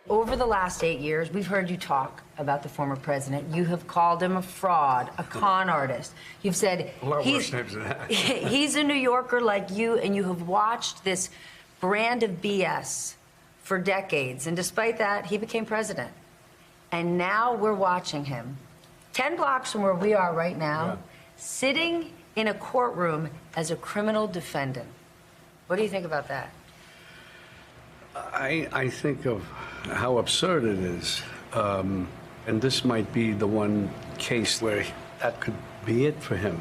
Over the last 8 years, we've heard you talk about the former president. You have called him a fraud, a con artist. You've said a lot worse names than that. He's a New Yorker like you, and you have watched this brand of BS for decades. And despite that, he became president. And now we're watching him, 10 blocks from where we are right now, sitting in a courtroom as a criminal defendant. What do you think about that? I think of how absurd it is. And this might be the one case where that could be it for him.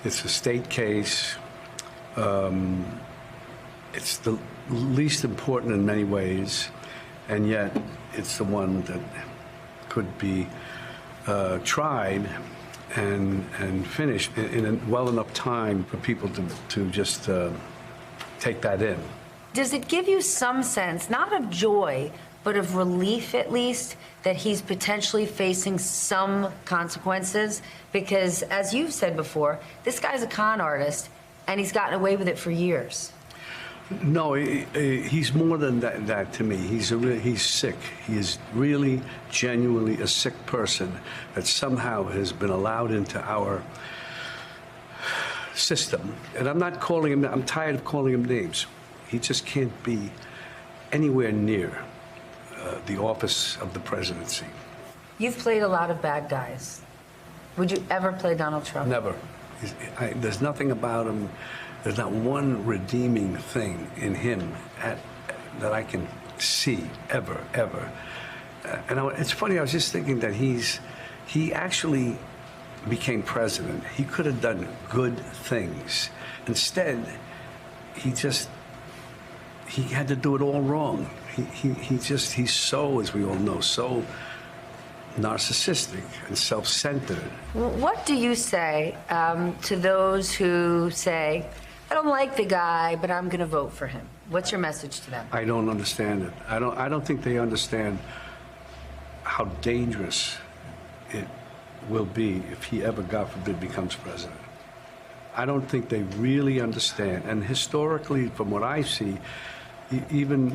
It's a state case. It's the least important in many ways, and yet it's the one that could be tried and finished in well enough time for people to just take that in. Does it give you some sense, not of joy, but of relief at least, that he's potentially facing some consequences? Because, as you've said before, this guy's a con artist, and he's gotten away with it for years. No, he's more than that to me. He's sick. He is really, genuinely a sick person that somehow has been allowed into our system. And I'm not calling him, I'm tired of calling him names. He just can't be anywhere near the office of the presidency. You've played a lot of bad guys. Would you ever play Donald Trump? Never. There's nothing about him. There's not one redeeming thing in him that I can see ever. And it's funny, I was just thinking that he actually became president. He could have done good things. Instead, he had to do it all wrong. He's so, as we all know, so narcissistic and self-centered. What do you say to those who say, I don't like the guy, but I'm going to vote for him? What's your message to them? I don't understand it. I don't think they understand how dangerous it will be if he ever, God forbid, becomes president. I don't think they really understand. And historically, from what I see, even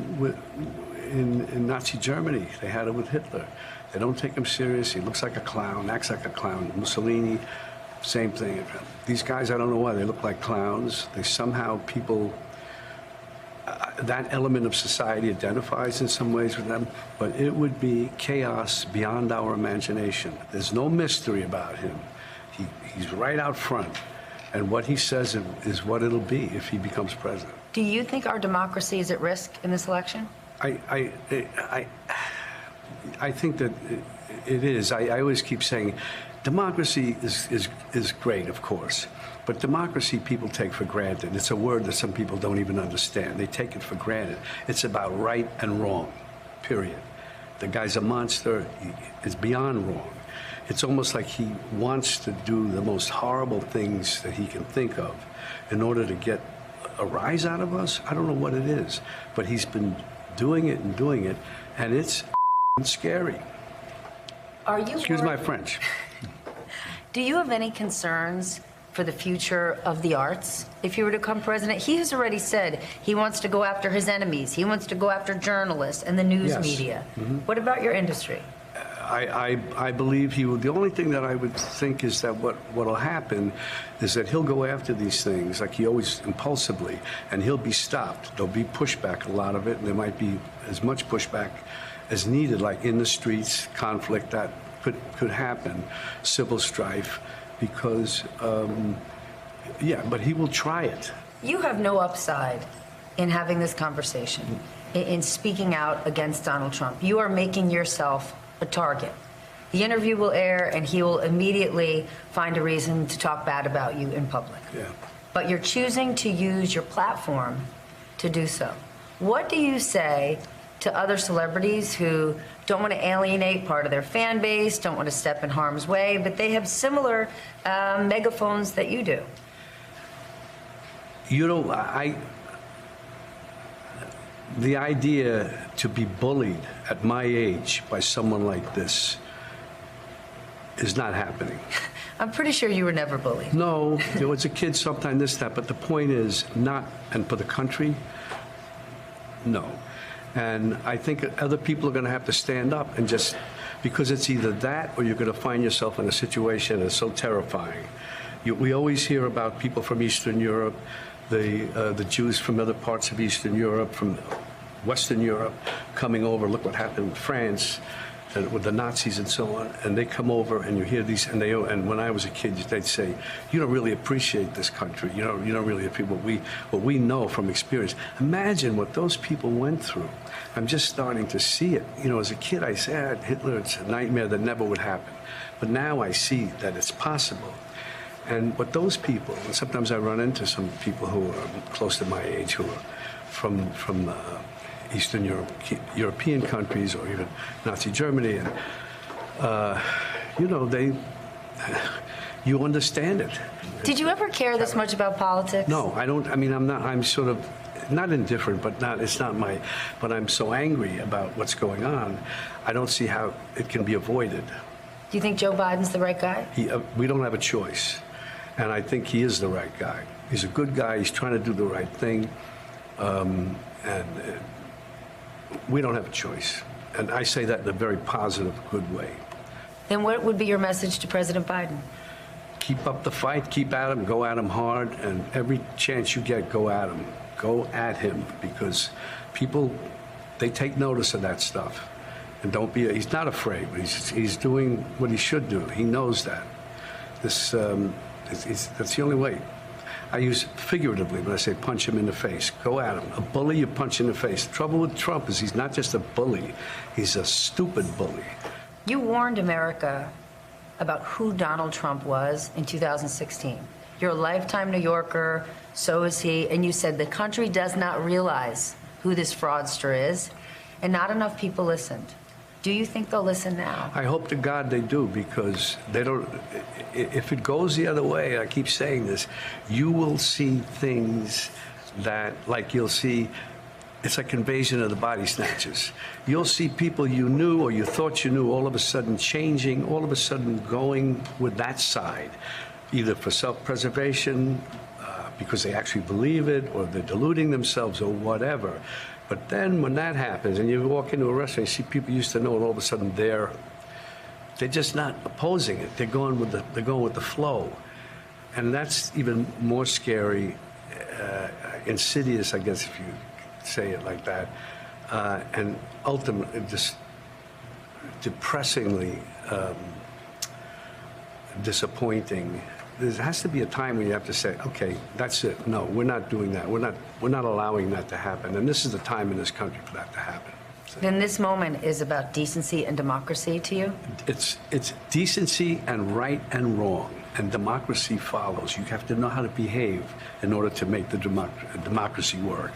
in Nazi Germany, they had it with Hitler. They don't take him serious. He looks like a clown, acts like a clown. Mussolini, same thing. These guys, I don't know why, they look like clowns. They somehow, that element of society identifies in some ways with them, but it would be chaos beyond our imagination. There's no mystery about him. He's right out front, and what he says is what it'll be if he becomes president. Do you think our democracy is at risk in this election? I think that it is. I always keep saying democracy is great, of course, but democracy people take for granted. It's a word that some people don't even understand. They take it for granted. It's about right and wrong, period. The guy's a monster. It's beyond wrong. It's almost like he wants to do the most horrible things that he can think of in order to get a rise out of us. I don't know what it is, but he's been doing it, and it's scary. Are you? Excuse my French. Do you have any concerns for the future of the arts if you were to become president? He has already said he wants to go after his enemies. He wants to go after journalists and the news media. Mm-hmm. What about your industry? I believe he will. The only thing that I would think is that what'll happen is that he'll go after these things like he always impulsively, and he'll be stopped. There'll be pushback, a lot of it, and there might be as much pushback as needed, like in the streets, conflict that could happen, civil strife, because but he will try it. You have no upside in having this conversation, in speaking out against Donald Trump. You are making yourself a target. The interview will air, and he will immediately find a reason to talk bad about you in public. Yeah. But you're choosing to use your platform to do so. What do you say to other celebrities who don't want to alienate part of their fan base, don't want to step in harm's way, but they have similar megaphones that you do? You know, the idea to be bullied at my age by someone like this is not happening. I'm pretty sure you were never bullied. No, there was a kid sometime, this, that, but the point is not, and for the country, no. And I think other people are going to have to stand up and just, because it's either that or you're going to find yourself in a situation that's so terrifying. We always hear about people from Eastern Europe, the Jews from other parts of Eastern Europe, from Western Europe, coming over. Look what happened in France with the Nazis and so on. And they come over, and you hear these, and when I was a kid, they'd say, "You don't really appreciate this country. You don't really appreciate what we know from experience." Imagine what those people went through. I'm just starting to see it. As a kid, I said, Hitler, it's a nightmare that never would happen. But now I see that it's possible. And what those people, and sometimes I run into some people who are close to my age who are from Eastern European countries or even Nazi Germany, and you understand it. Did you ever care this much about politics? No, I don't. I mean, I'm sort of not indifferent, but it's not my. But I'm so angry about what's going on. I don't see how it can be avoided. Do you think Joe Biden's the right guy? We don't have a choice, and I think he is the right guy. He's a good guy. He's trying to do the right thing, and we don't have a choice. And I say that in a very positive, good way. Then what would be your message to President Biden? Keep up the fight, keep at him, go at him hard, and every chance you get, go at him. Go at him, because people, they take notice of that stuff. And he's not afraid. He's doing what he should do. He knows that. That's the only way. I use figuratively when I say punch him in the face. Go at him. A bully, you punch in the face. The trouble with Trump is he's not just a bully. He's a stupid bully. You warned America about who Donald Trump was in 2016. You're a lifetime New Yorker, so is he, and you said the country does not realize who this fraudster is, and not enough people listened. Do you think they'll listen now? I hope to God they do, because they don't. If it goes the other way, I keep saying this, you will see things that, like you'll see, it's like Invasion of the Body Snatchers. You'll see people you knew or you thought you knew all of a sudden changing, all of a sudden going with that side, either for self-preservation, because they actually believe it, or they're deluding themselves, or whatever. But then when that happens, and you walk into a restaurant, you see people you used to know, and all of a sudden they're just not opposing it. They're going with the flow, and that's even more scary, insidious, I guess, if you say it like that, and ultimately just depressingly disappointing. There has to be a time when you have to say, okay, that's it. No, we're not doing that. We're not allowing that to happen. And this is the time in this country for that to happen. Then this moment is about decency and democracy to you? It's decency and right and wrong, and democracy follows. You have to know how to behave in order to make the democracy work.